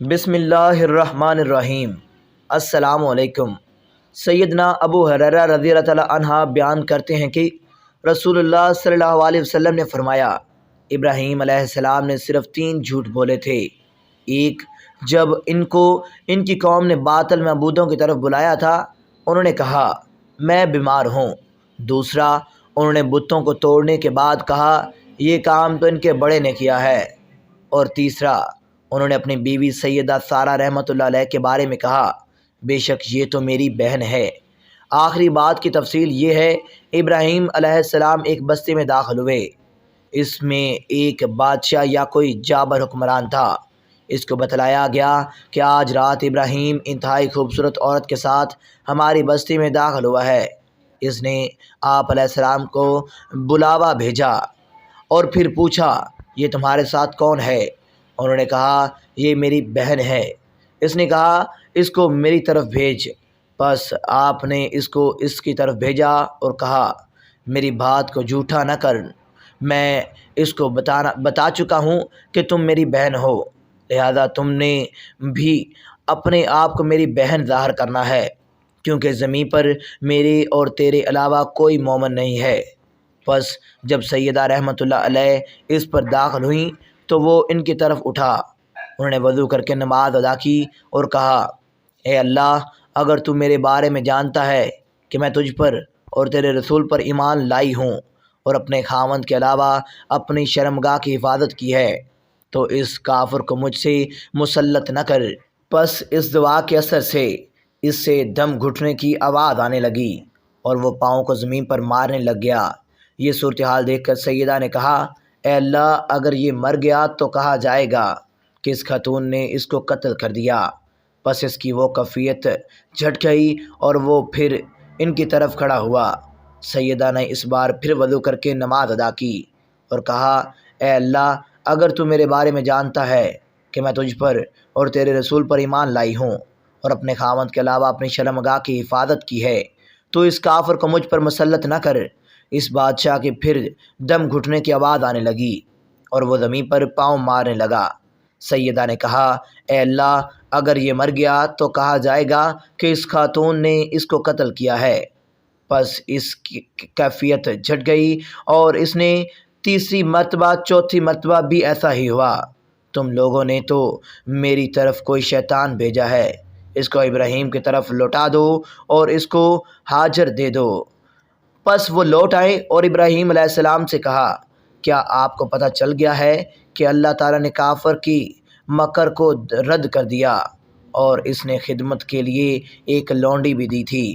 بسم اللہ الرحمن الرحیم۔ السلام علیکم۔ سیدنا ابو ہریرہ رضی اللہ تعالیٰ عنہ بیان کرتے ہیں کہ رسول اللہ صلی اللہ علیہ وسلم نے فرمایا، ابراہیم علیہ السلام نے صرف 3 جھوٹ بولے تھے۔ ایک، جب ان کی قوم نے باطل معبودوں کی طرف بلایا تھا، انہوں نے کہا میں بیمار ہوں۔ دوسرا، انہوں نے بتوں کو توڑنے کے بعد کہا یہ کام تو ان کے بڑے نے کیا ہے۔ اور تیسرا، انہوں نے اپنی بیوی سیدہ سارہ رحمۃ اللہ علیہ کے بارے میں کہا بے شک یہ تو میری بہن ہے۔ آخری بات کی تفصیل یہ ہے، ابراہیم علیہ السلام ایک بستی میں داخل ہوئے۔ اس میں ایک بادشاہ یا کوئی جابر حکمران تھا۔ اس کو بتلایا گیا کہ آج رات ابراہیم انتہائی خوبصورت عورت کے ساتھ ہماری بستی میں داخل ہوا ہے۔ اس نے آپ علیہ السلام کو بلاوا بھیجا اور پھر پوچھا یہ تمہارے ساتھ کون ہے؟ انہوں نے کہا یہ میری بہن ہے۔ اس نے کہا اس کو میری طرف بھیج۔ پس آپ نے اس کو اس کی طرف بھیجا اور کہا میری بات کو جھوٹا نہ کر، میں اس کو بتا چکا ہوں کہ تم میری بہن ہو، لہذا تم نے بھی اپنے آپ کو میری بہن ظاہر کرنا ہے، کیونکہ زمین پر میرے اور تیرے علاوہ کوئی مومن نہیں ہے۔ پس جب سیدہ رحمۃ اللہ علیہ اس پر داخل ہوئیں تو وہ ان کی طرف اٹھا۔ انہوں نے وضو کر کے نماز ادا کی اور کہا اے اللہ، اگر تو میرے بارے میں جانتا ہے کہ میں تجھ پر اور تیرے رسول پر ایمان لائی ہوں اور اپنے خاوند کے علاوہ اپنی شرمگاہ کی حفاظت کی ہے، تو اس کافر کو مجھ سے مسلط نہ کر۔ پس اس دعا کے اثر سے اس سے دم گھٹنے کی آواز آنے لگی اور وہ پاؤں کو زمین پر مارنے لگ گیا۔ یہ صورتحال دیکھ کر سیدہ نے کہا اے اللہ، اگر یہ مر گیا تو کہا جائے گا کہ اس خاتون نے اس کو قتل کر دیا۔ پس اس کی وہ کیفیت جھٹ گئی اور وہ پھر ان کی طرف کھڑا ہوا۔ سیدہ نے اس بار پھر وضو کر کے نماز ادا کی اور کہا اے اللہ، اگر تو میرے بارے میں جانتا ہے کہ میں تجھ پر اور تیرے رسول پر ایمان لائی ہوں اور اپنے خاوند کے علاوہ اپنی شرمگاہ کی حفاظت کی ہے، تو اس کافر کو مجھ پر مسلط نہ کر۔ اس بادشاہ کے پھر دم گھٹنے کی آواز آنے لگی اور وہ زمین پر پاؤں مارنے لگا۔ سیدہ نے کہا اے اللہ، اگر یہ مر گیا تو کہا جائے گا کہ اس خاتون نے اس کو قتل کیا ہے۔ پس اس کی کیفیت جھٹ گئی اور اس نے تیسری مرتبہ چوتھی مرتبہ بھی ایسا ہی ہوا۔ تم لوگوں نے تو میری طرف کوئی شیطان بھیجا ہے، اس کو ابراہیم کی طرف لوٹا دو اور اس کو ہاجر دے دو۔ پس وہ لوٹ آئے اور ابراہیم علیہ السلام سے کہا کیا آپ کو پتہ چل گیا ہے کہ اللہ تعالیٰ نے کافر کی مکر کو رد کر دیا اور اس نے خدمت کے لیے ایک لونڈی بھی دی تھی۔